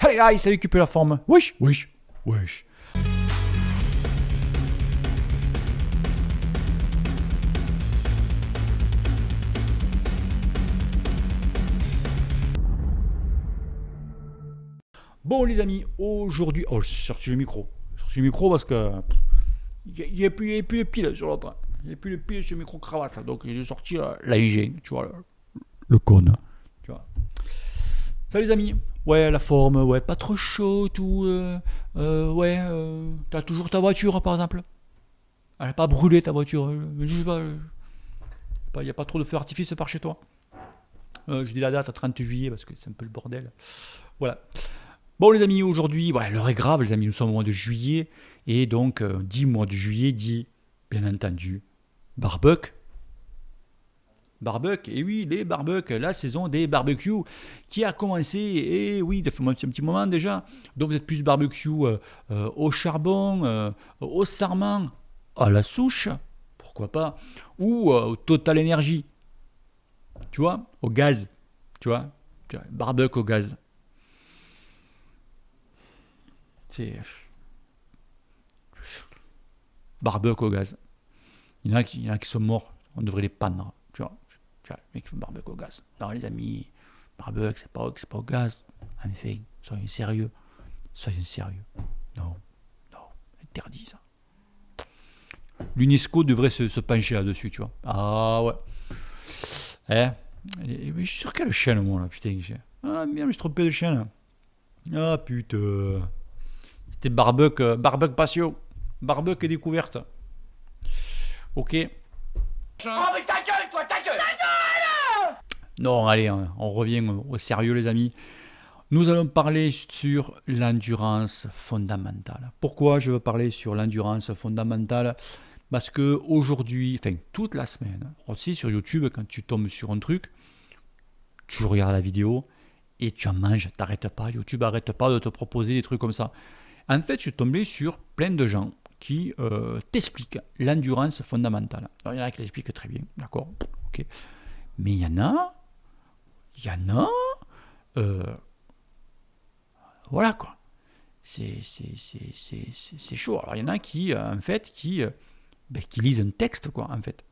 Allez, aïe, ça récupère la forme. Wesh, wesh, wesh. Bon les amis, aujourd'hui... Oh, j'ai sorti le micro. J'ai sorti le micro parce que... Il n'y a plus de piles sur l'autre. Il n'y a plus de piles sur le micro-cravate. Donc j'ai sorti l'AIG, tu vois. Le cône. Tu vois. Salut les amis. Ouais, la forme, ouais, pas trop chaud, tout. T'as toujours ta voiture, par exemple. Elle n'a pas brûlé ta voiture. Je sais pas. Il n'y a pas trop de feux artifice par chez toi. Je dis la date à 30 juillet parce que c'est un peu le bordel. Voilà. Bon les amis, aujourd'hui, l'heure est grave les amis, nous sommes au mois de juillet, et donc 10 mois de juillet dit, bien entendu, barbecue. Barbecue, et oui, les barbecues, la saison des barbecues qui a commencé, et oui, ça fait un petit moment déjà, donc vous êtes plus barbecue au charbon, au sarment, à la souche, pourquoi pas, ou au Total Énergie, tu vois, au gaz, tu vois, barbecue au gaz. C'est barbecue au gaz. Il y en a qui sont morts, on devrait les pendre. Tu vois, les mecs qui font barbecue au gaz. Non, les amis, barbecue, c'est pas au gaz. Enfin, soyons sérieux. Non, interdit ça. L'UNESCO devrait se pencher là-dessus, tu vois. Ah ouais. Je suis sur quelle chaîne, moi, là, putain. Ah, merde, je me suis trompé de chaîne. Ah, putain. C'était barbecue patio. Barbecue et découverte. Ok. Oh mais ta gueule toi, ta gueule. Non, allez, on revient au sérieux les amis. Nous allons parler sur l'endurance fondamentale. Pourquoi je veux parler sur l'endurance fondamentale ? Parce que aujourd'hui, toute la semaine, aussi sur YouTube, quand tu tombes sur un truc, tu regardes la vidéo et tu en manges, t'arrêtes pas. YouTube n'arrête pas de te proposer des trucs comme ça. En fait, je suis tombé sur plein de gens qui t'expliquent l'endurance fondamentale. Alors, il y en a qui l'expliquent très bien, d'accord, ok. Mais il y en a, voilà quoi. C'est chaud. Alors, il y en a qui, en fait, qui lisent un texte, quoi, en fait.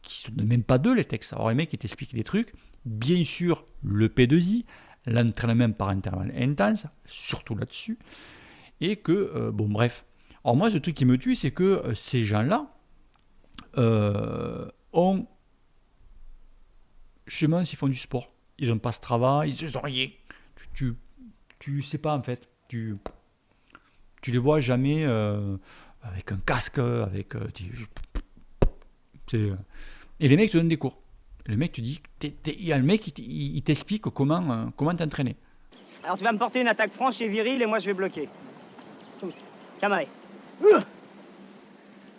Qui ne sont même pas d'eux, les textes. Alors, les mecs, ils t'expliquent des trucs. Bien sûr, le P2I, l'entraînement par intervalle intense, surtout là-dessus, et que, bref. Alors moi, ce truc qui me tue, c'est que ces gens-là ont, je sais même s'ils font du sport, ils n'ont pas ce travail, ils n'ont rien. Tu sais pas, en fait, tu les vois jamais avec un casque, avec... et les mecs te donnent des cours. Le mec te dit, il y a le mec il t'explique comment t'entraîner. Alors tu vas me porter une attaque franche et virile et moi je vais bloquer. Tous. Kamae.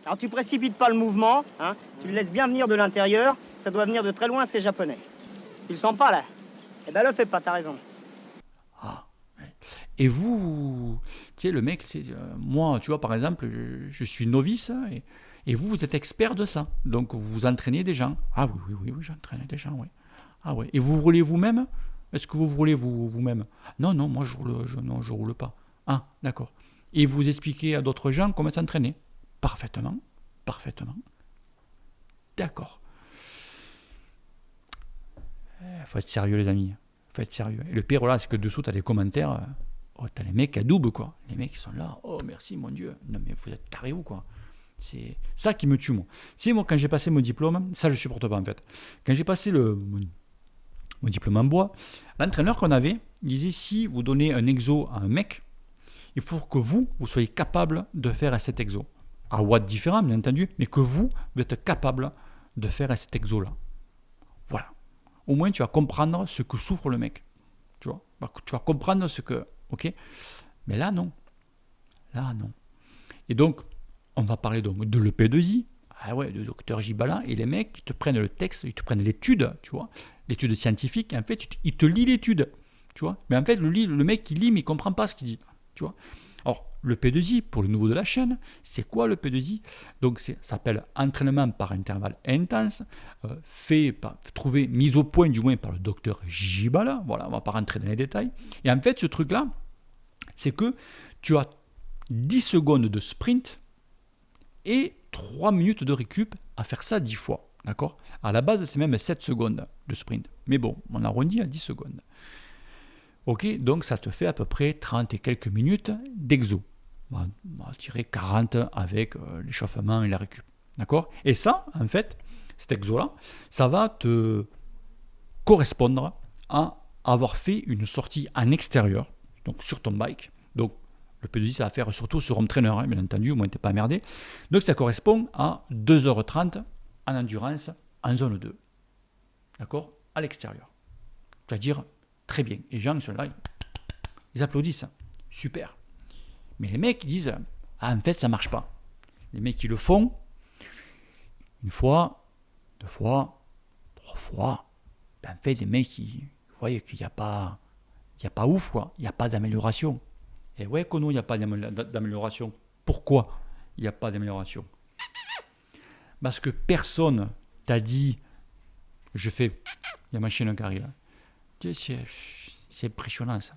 Alors tu précipites pas le mouvement, hein, tu le laisses bien venir de l'intérieur, ça doit venir de très loin, c'est japonais. Tu le sens pas là? Eh ben le fais pas, t'as raison. Ah. Et vous, tu sais, le mec, moi, tu vois, par exemple, je suis novice et vous êtes expert de ça. Donc vous entraînez des gens. Ah oui, j'entraîne des gens, oui. Ah ouais. Et vous roulez vous-même? Est-ce que vous roulez vous-même? Non, moi je roule pas. Ah, d'accord. Et vous expliquez à d'autres gens comment s'entraîner? Parfaitement. D'accord. Faut être sérieux les amis. Faut être sérieux. Et le pire là, c'est que dessous t'as des commentaires. T'as les mecs à double quoi. Les mecs qui sont là. Oh merci mon Dieu. Non mais vous êtes tarés ou quoi? C'est ça qui me tue moi. Si moi quand j'ai passé mon diplôme, ça je supporte pas en fait. Quand j'ai passé mon diplôme en bois, l'entraîneur qu'on avait, il disait si vous donnez un exo à un mec, il faut que vous soyez capable de faire cet exo. À watts différents, bien entendu, mais que vous êtes capable de faire cet exo-là. Voilà. Au moins, tu vas comprendre ce que souffre le mec. Tu vois, tu vas comprendre ce que... Ok. Mais là, non. Et donc, on va parler donc de l'EP2I, de docteur Gibala, et les mecs, ils te prennent le texte, ils te prennent l'étude, tu vois, l'étude scientifique, et en fait, il te lit l'étude, tu vois. Mais en fait, le mec, il lit, mais il ne comprend pas ce qu'il dit, tu vois. Alors, le P2I, pour le nouveau de la chaîne, c'est quoi le P2I? Donc ça s'appelle entraînement par intervalle intense, trouvé, mis au point du moins par le docteur Jibala. Voilà, on ne va pas rentrer dans les détails. Et en fait, ce truc-là, c'est que tu as 10 secondes de sprint et 3 minutes de récup à faire ça 10 fois. D'accord? À la base, c'est même 7 secondes de sprint. Mais bon, on arrondit à 10 secondes. Ok, donc ça te fait à peu près 30 et quelques minutes d'exo. On va tirer 40 avec l'échauffement et la récup. D'accord? Et ça, en fait, cet exo-là, ça va te correspondre à avoir fait une sortie en extérieur, donc sur ton bike. Donc, le P2I, ça va faire surtout sur home trainer, hein, bien entendu, au moins tu n'es pas emmerdé. Donc, ça correspond à 2h30 en endurance en zone 2. D'accord? À l'extérieur. C'est-à-dire, très bien. Les gens sont là, ils applaudissent. Super. Mais les mecs, ils disent, ah, en fait, ça ne marche pas. Les mecs, ils le font une fois, 2 fois, 3 fois. Ben, en fait, les mecs, ils voient qu'il n'y a pas ouf, quoi. Il n'y a pas d'amélioration. Et ouais, Kono, il n'y a pas d'amélioration. Pourquoi il n'y a pas d'amélioration? Parce que personne t'a dit, il y a ma chaîne qui arrive. C'est impressionnant ça.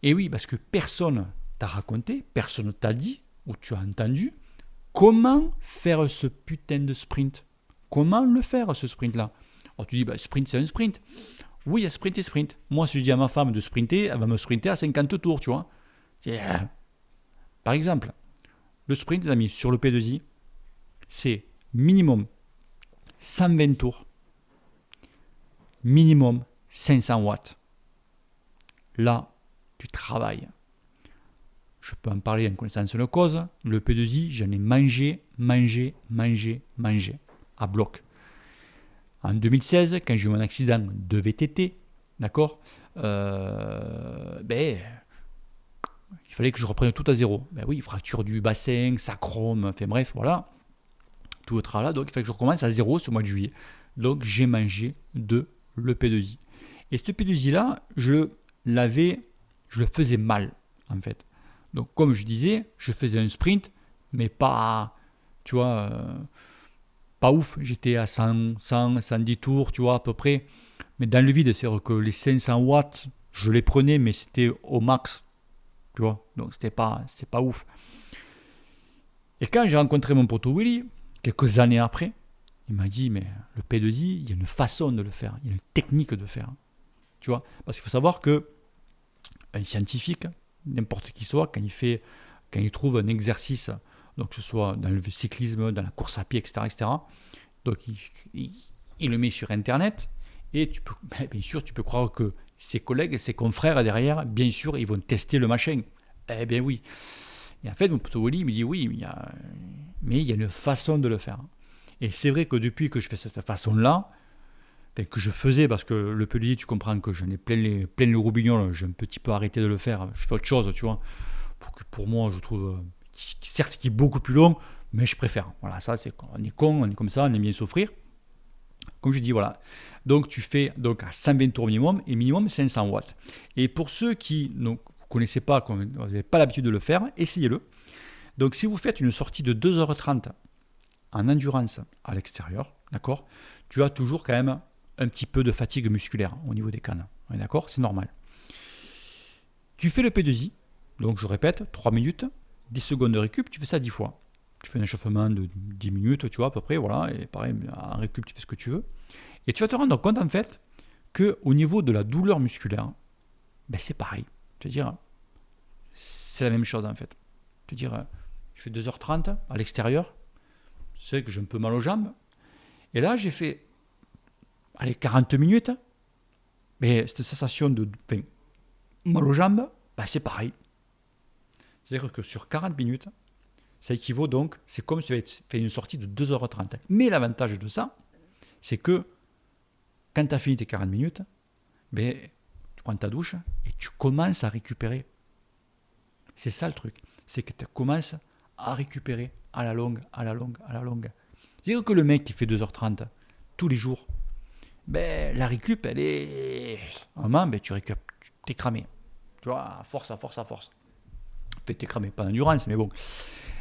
Et oui, parce que personne t'a raconté, personne t'a dit, ou tu as entendu, comment faire ce putain de sprint. Comment le faire, ce sprint-là? Alors tu dis, sprint, c'est un sprint. Oui, il y a sprint et sprint. Moi, si je dis à ma femme de sprinter, elle va me sprinter à 50 tours, tu vois. Par exemple, le sprint, les amis, sur le P2I, c'est minimum 120 tours, minimum 500 watts. Là, tu travailles. Je peux en parler en connaissance de cause. Le P2I, j'en ai mangé à bloc. En 2016, quand j'ai eu mon accident de VTT, d'accord, il fallait que je reprenne tout à zéro. Ben oui, fracture du bassin, sacrum, enfin bref, voilà. Tout le tralala, donc il fallait que je recommence à zéro ce mois de juillet. Donc j'ai mangé de le P2I. Et ce P2I là, je le faisais mal en fait. Donc comme je disais, je faisais un sprint, mais pas, tu vois, pas ouf. J'étais à 110 tours, tu vois, à peu près. Mais dans le vide, c'est-à-dire que les 500 watts, je les prenais, mais c'était au max, tu vois. Donc c'est pas ouf. Et quand j'ai rencontré mon pote Willy, quelques années après, il m'a dit, mais le P2I, il y a une façon de le faire, il y a une technique de le faire. Tu vois, parce qu'il faut savoir que un scientifique, n'importe qui soit, quand il trouve un exercice, donc que ce soit dans le cyclisme, dans la course à pied, etc., donc il le met sur Internet, et bien sûr, tu peux croire que ses collègues, ses confrères derrière, bien sûr, ils vont tester le machin. Eh bien oui. Et en fait, mon pote Willy me dit oui, mais il y a une façon de le faire. Et c'est vrai que depuis que je fais cette façon-là, que je faisais, parce que le P2I, tu comprends que j'en ai plein le roubignon, j'ai un petit peu arrêté de le faire, je fais autre chose, tu vois, pour moi, je trouve, certes, qui est beaucoup plus long, mais je préfère. Voilà, ça, on est con, on est comme ça, on aime bien s'offrir. Comme je dis, voilà. Donc, tu fais donc à 120 tours minimum et minimum 500 watts. Et pour ceux qui ne connaissez pas, vous n'avez pas l'habitude de le faire, essayez-le. Donc, si vous faites une sortie de 2h30 en endurance à l'extérieur, d'accord, tu as toujours quand même un petit peu de fatigue musculaire au niveau des cannes. D'accord, c'est normal. Tu fais le P2I, donc je répète, 3 minutes, 10 secondes de récup, tu fais ça 10 fois. Tu fais un échauffement de 10 minutes, tu vois, à peu près, voilà, et pareil, en récup, tu fais ce que tu veux. Et tu vas te rendre compte, en fait, qu'au niveau de la douleur musculaire, c'est pareil. C'est-à-dire, c'est la même chose, en fait. C'est-à-dire, je fais 2h30 à l'extérieur, c'est que j'ai un peu mal aux jambes, et là, j'ai fait 40 minutes, mais cette sensation de mal aux jambes, c'est pareil. C'est-à-dire que sur 40 minutes, ça équivaut donc, c'est comme si tu avais fait une sortie de 2h30. Mais l'avantage de ça, c'est que quand tu as fini tes 40 minutes, tu prends ta douche et tu commences à récupérer. C'est ça le truc, c'est que tu commences à récupérer à la longue. C'est-à-dire que le mec qui fait 2h30 tous les jours, la récup, elle est... Vraiment, tu récupères, tu t'es cramé. Tu vois, à force. Peut-être t'es cramé, pas d'endurance, mais bon.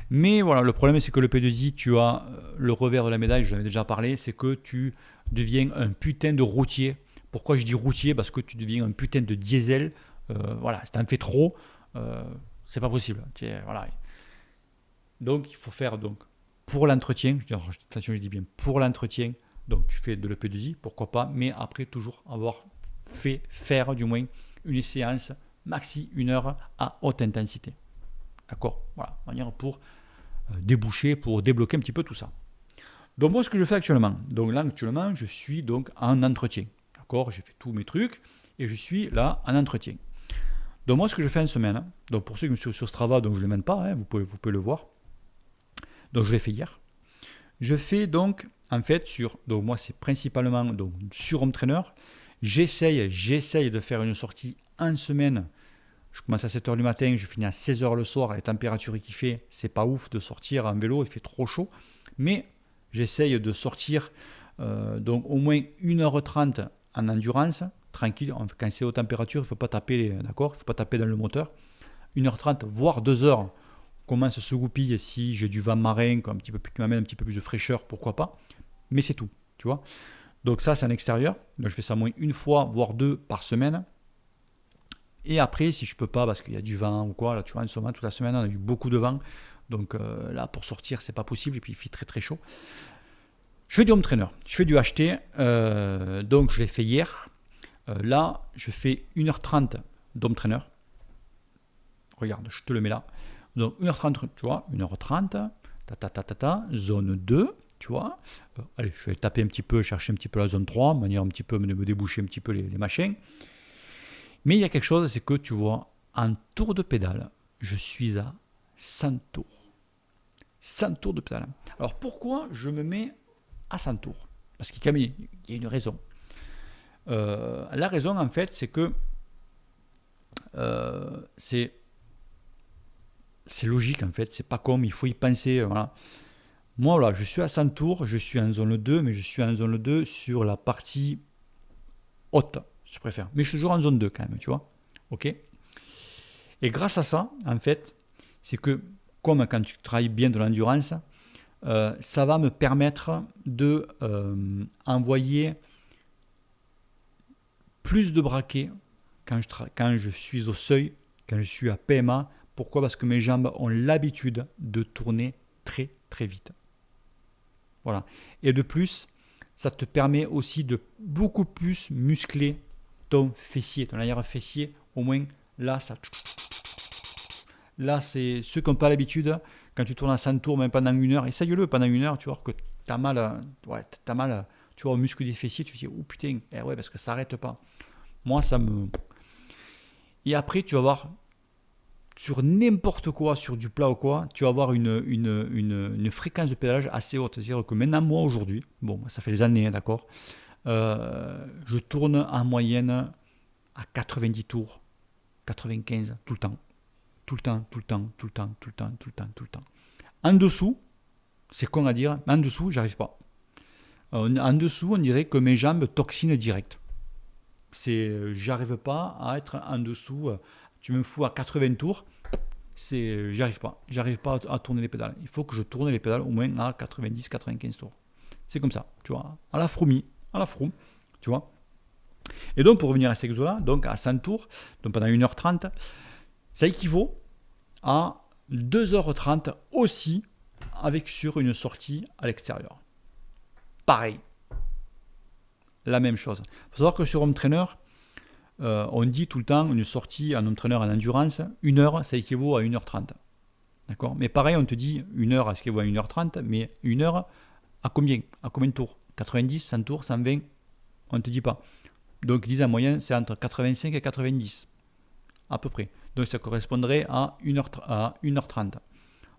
Mais voilà, le problème, c'est que le P2I, tu as le revers de la médaille, je l'avais déjà parlé, c'est que tu deviens un putain de routier. Pourquoi je dis routier? Parce que tu deviens un putain de diesel. Voilà, si t'en fais trop, c'est pas possible. Voilà. Donc, il faut faire pour l'entretien, attention, je dis bien pour l'entretien, donc tu fais de l'EP2I, pourquoi pas, mais après, toujours avoir fait faire du moins une séance maxi 1 heure à haute intensité. D'accord? Voilà, manière pour déboucher, pour débloquer un petit peu tout ça. Donc moi, ce que je fais actuellement, donc là actuellement, je suis donc en entretien. D'accord? J'ai fait tous mes trucs et je suis là en entretien. Donc moi, ce que je fais en semaine, donc pour ceux qui me suivent sur Strava, donc je ne les mène pas, vous pouvez le voir. Donc je l'ai fait hier. Je fais donc en fait donc moi c'est principalement donc sur Home Trainer. J'essaye de faire une sortie en semaine. Je commence à 7h du matin, je finis à 16h le soir. Les températures qu'il fait, c'est pas ouf de sortir en vélo, il fait trop chaud. Mais j'essaye de sortir donc au moins 1h30 en endurance, tranquille. Quand c'est aux températures, il ne faut pas taper, d'accord, il faut pas taper dans le moteur. 1h30, voire 2h, comment ça se goupille si j'ai du vent marin qui m'amène un petit peu plus de fraîcheur, pourquoi pas. Mais c'est tout, tu vois. Donc ça, c'est en extérieur. Donc je fais ça au moins une fois, voire 2 par semaine. Et après, si je peux pas, parce qu'il y a du vent ou quoi, là, tu vois, en ce moment, toute la semaine, on a eu beaucoup de vent. Donc là, pour sortir, c'est pas possible. Et puis, il fait très, très chaud. Je fais du home trainer. Je fais du HT. Donc, je l'ai fait hier. Là, je fais 1h30 d'home trainer. Regarde, je te le mets là. Donc, 1h30, tu vois, 1h30. Zone 2, tu vois. Allez, je vais taper un petit peu, chercher un petit peu la zone 3, de manière un petit peu de me déboucher un petit peu les machins. Mais il y a quelque chose, c'est que tu vois, en tour de pédale, je suis à 100 tours. 100 tours de pédale. Alors pourquoi je me mets à 100 tours? Parce qu'il y a une raison. La raison, en fait, c'est que c'est logique, en fait. C'est pas comme, il faut y penser. Voilà. Moi, voilà, je suis à 100 tours, je suis en zone 2, mais je suis en zone 2 sur la partie haute. Je préfère. Mais je suis toujours en zone 2 quand même, tu vois. Ok. Et grâce à ça, en fait, c'est que comme quand tu travailles bien de l'endurance, ça va me permettre de envoyer plus de braquets quand je suis au seuil, quand je suis à PMA. Pourquoi? Parce que mes jambes ont l'habitude de tourner très très vite. Voilà. Et de plus, ça te permet aussi de beaucoup plus muscler ton fessier, ton arrière fessier, au moins là, là c'est ceux qui n'ont pas l'habitude, quand tu tournes à 100 tours, même pendant 1 heure, essaye-le pendant 1 heure, tu vois que tu as mal, tu vois, au muscle des fessiers, tu te dis, oh putain, ouais, parce que ça n'arrête pas. Moi, ça me... Et après, tu vas voir, sur n'importe quoi, sur du plat ou quoi, tu vas avoir une fréquence de pédalage assez haute. C'est-à-dire que maintenant, moi, aujourd'hui, bon, ça fait des années, d'accord, je tourne en moyenne à 90 tours, 95 tout le temps. En dessous, c'est con à dire, mais en dessous, j'arrive pas. En dessous, on dirait que mes jambes toxinent direct. J'arrive pas à être en dessous. Tu me fous à 80 tours, j'arrive pas à tourner les pédales. Il faut que je tourne les pédales au moins à 90-95 tours. C'est comme ça, tu vois, à la froum, tu vois. Et donc, pour revenir à cet exo-là, donc à 100 tours, donc pendant 1h30, ça équivaut à 2h30 aussi sur une sortie à l'extérieur. Pareil. La même chose. Il faut savoir que sur Home Trainer, on dit tout le temps une sortie en Home Trainer en endurance, 1 heure, ça équivaut à 1h30. D'accord? Mais pareil, on te dit 1 heure, ça équivaut à 1h30, mais 1 heure, à combien? À combien de tours? 90, 100 tours, 120? On ne te dit pas. Donc, ils disent en moyenne, c'est entre 85 et 90, à peu près. Donc, ça correspondrait à 1h30.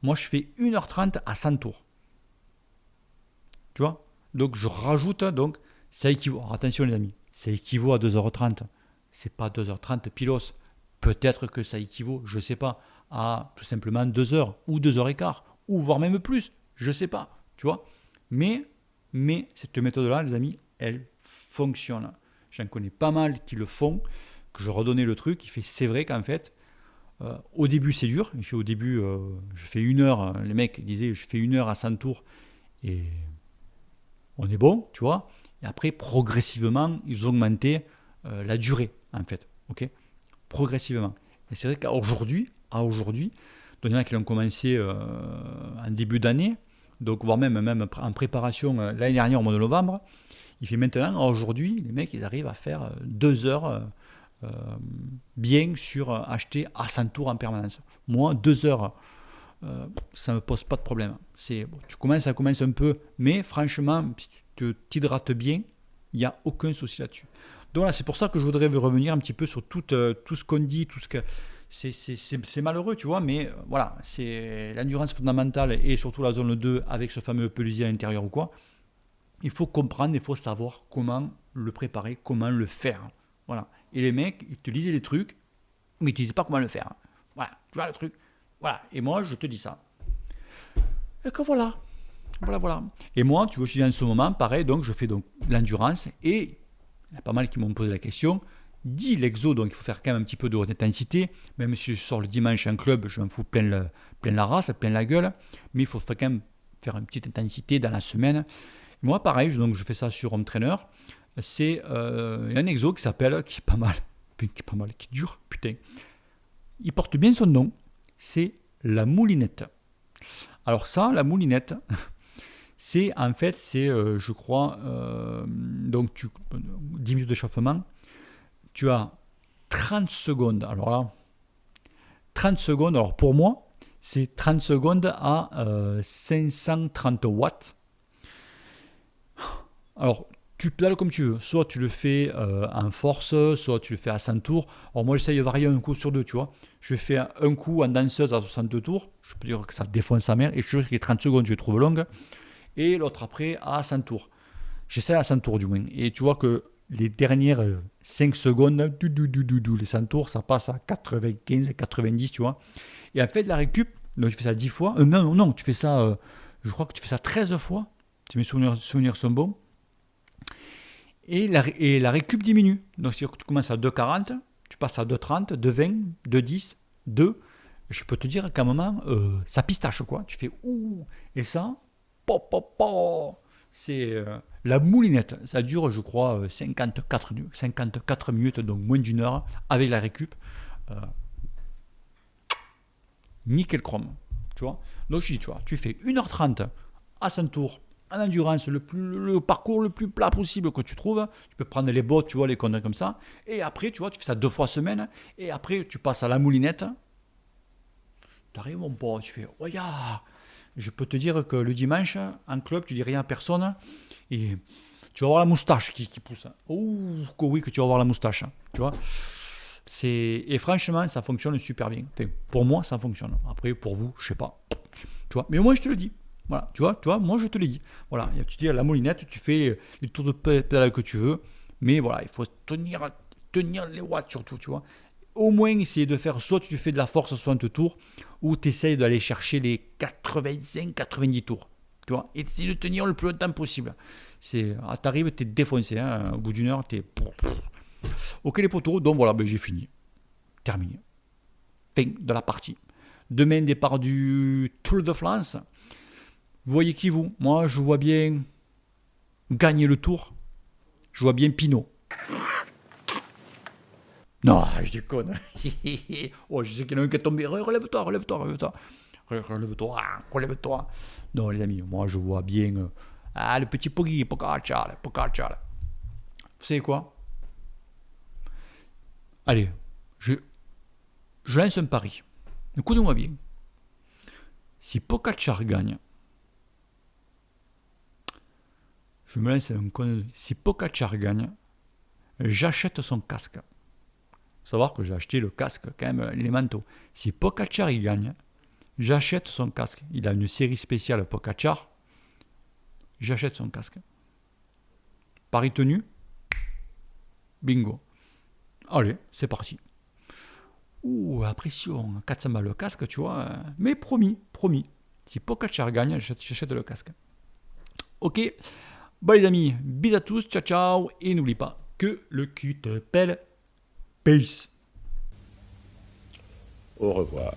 Moi, je fais 1h30 à 100 tours. Tu vois? Donc, je rajoute, donc, ça équivaut, alors, attention les amis, ça équivaut à 2h30. C'est pas 2h30 pilos. Peut-être que ça équivaut, je ne sais pas, à tout simplement 2 heures ou 2h15, ou voire même plus, je ne sais pas, tu vois. Mais cette méthode-là, les amis, elle fonctionne. J'en connais pas mal qui le font, que je redonnais le truc. Il fait, c'est vrai qu'en fait, au début, c'est dur. Il fait, au début, je fais 1 heure. Les mecs disaient, je fais 1 heure à 100 tours et on est bon, tu vois. Et après, progressivement, ils augmentaient la durée, en fait. Ok, progressivement. Et c'est vrai qu'aujourd'hui, donc il y en a qui l'ont commencé en début d'année, donc voire même en préparation l'année dernière au mois de novembre. Il fait maintenant, aujourd'hui, les mecs, ils arrivent à faire 2 heures bien sur acheter à 100 tours en permanence. Moi, 2 heures, ça ne me pose pas de problème. Bon, ça commence un peu, mais franchement, si tu t'hydrates bien, il n'y a aucun souci là-dessus. Donc là, c'est pour ça que je voudrais revenir un petit peu sur tout ce qu'on dit, tout ce que... C'est malheureux, tu vois, mais voilà, c'est l'endurance fondamentale et surtout la zone 2 avec ce fameux pelusier à l'intérieur ou quoi. Il faut comprendre, il faut savoir comment le préparer, comment le faire. Voilà. Et les mecs, ils te disaient des trucs, mais ils ne te disaient pas comment le faire. Voilà, tu vois le truc. Voilà. Et moi, je te dis ça. Et que voilà. Voilà. Et moi, tu vois, je dis en ce moment, pareil, donc je fais donc l'endurance et il y a pas mal qui m'ont posé la question. Dit l'exo, donc il faut faire quand même un petit peu de haute intensité. Même si je sors le dimanche en club, je m'en fous plein la race, plein la gueule. Mais il faut quand même faire une petite intensité dans la semaine. Moi, pareil, donc je fais ça sur Home Trainer. C'est un exo qui s'appelle, qui est pas mal, qui dure, putain. Il porte bien son nom. C'est la moulinette. Alors ça, la moulinette, c'est en fait, je crois, donc 10 minutes d'échauffement. Tu as 30 secondes. Alors là, 30 secondes, alors pour moi, c'est 30 secondes à 530 watts. Alors, tu pédales comme tu veux. Soit tu le fais en force, soit tu le fais à 100 tours. Alors moi, j'essaye de varier un coup sur deux, tu vois. Je fais un coup en danseuse à 62 tours. Je peux dire que ça défonce sa mère. Et je suis sûr que les 30 secondes, je les trouve longues. Et l'autre après à 100 tours. J'essaie à 100 tours du moins. Et tu vois que les dernières 5 secondes, les 100 tours, ça passe à 95, 90, tu vois. Et en fait, la récup, donc tu fais ça 10 fois. Non, tu fais ça, je crois que tu fais ça 13 fois. Si mes souvenirs sont bons. Et la récup diminue. Donc, si tu commences à 2,40, tu passes à 2,30, 2,20, 2,10, 2. Je peux te dire qu'à un moment, ça pistache, quoi. Tu fais ouh. Et ça, c'est la moulinette. Ça dure, je crois, 54 minutes, donc moins d'une heure, avec la récup. Nickel chrome. Tu vois. Donc, je dis, tu vois, tu fais 1h30 à 100 tours. En endurance, le parcours le plus plat possible que tu trouves. Tu peux prendre les bottes, tu vois, les conneries comme ça. Et après, tu vois, tu fais ça 2 fois semaine. Et après, tu passes à la moulinette. Tu arrives, mon pote, tu fais, regarde. Je peux te dire que le dimanche, en club, tu dis rien à personne. Et tu vas avoir la moustache qui pousse. Oh, que oui, que tu vas avoir la moustache. Tu vois. Et franchement, ça fonctionne super bien. Enfin, pour moi, ça fonctionne. Après, pour vous, je sais pas. Tu vois. Mais moi, je te le dis. Voilà, tu vois, moi je te l'ai dit. Voilà, tu dis à la moulinette, tu fais les tours de pédale que tu veux, mais voilà, il faut tenir les watts surtout, tu vois. Au moins essayer de faire, soit tu fais de la force 60 tours, ou tu essayes d'aller chercher les 85-90 tours, tu vois, et essayer de tenir le plus longtemps possible. T'arrives, t'es défoncé, hein, au bout d'une heure, t'es... Ok les potos, donc voilà, j'ai fini. Terminé. Fin de la partie. Demain, départ du Tour de France. Vous voyez qui vous? Moi, je vois bien gagner le tour. Je vois bien Pinot. Non, je déconne. Oh, je sais qu'il y en a un qui est tombé. Relève-toi. Non, les amis, moi, je vois bien le petit Poggi, Pogacar. Vous savez quoi? Allez, je lance un pari. Écoutez-moi bien. Si Pogacar gagne, je me lance un connerie. Si Pogacar gagne, j'achète son casque. Faut savoir que j'ai acheté le casque, quand même, les manteaux. Si Pogacar il gagne, j'achète son casque. Il a une série spéciale Pogacar. J'achète son casque. Pari tenu. Bingo. Allez, c'est parti. Ouh, la pression. 400 balles le casque, tu vois. Mais promis. Si Pogacar gagne, j'achète le casque. Ok. Bon les amis, bisous à tous, ciao, et n'oublie pas que le cul te pèle. Peace. Au revoir.